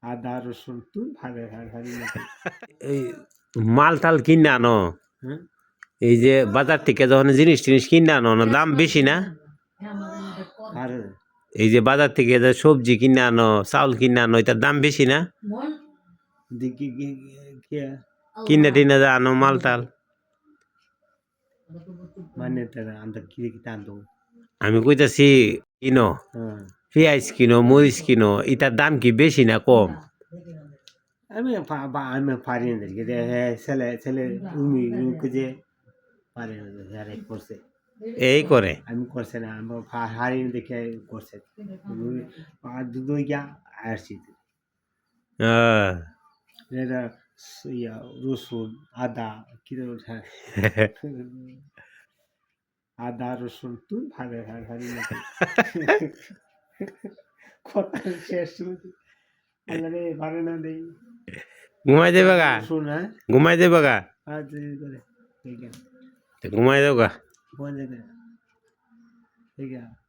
আদা রসুন তুই ভাগে ভাগে এই মাল-টাল কিনে আনো, হ্যাঁ এই যে বাজার থেকে যখন জিনিস-টিনিস কিনে আনো না দাম বেশি না? আর এই যে বাজার থেকে যে সবজি কিনে আনো, চাউল কিনে আনো এটার দাম বেশি না? দেখি কিনে-টিনে যে আনো মাল-টাল। মানে তারা আন্দা কিরে কি টানতো আমি কইতাছি কিনো, হ্যাঁ পেঁয়াজ কিনো, মরিচ কিনো এটার দাম কি বেশি না কম? আমি আমি পারি না দেখি ছেলে ছেলে উমি যে পারে না যারা করছে এই করে। আমি করছে না আমি হারি দেখে করছে আর দুধ গিয়া আসছি আহ, এটা ইয়া রসুন আদা কিরে আদা রসুন তুই ভাগে ভাগে কথা শেষ আল্লাহ রে পারে না দেই ঘুমাই যাবে গা, রসুন হ্যাঁ ঘুমাই যাবে গা, আজ করে ঠিক আছে ঘুমাই যাও গা। ঠিক আছে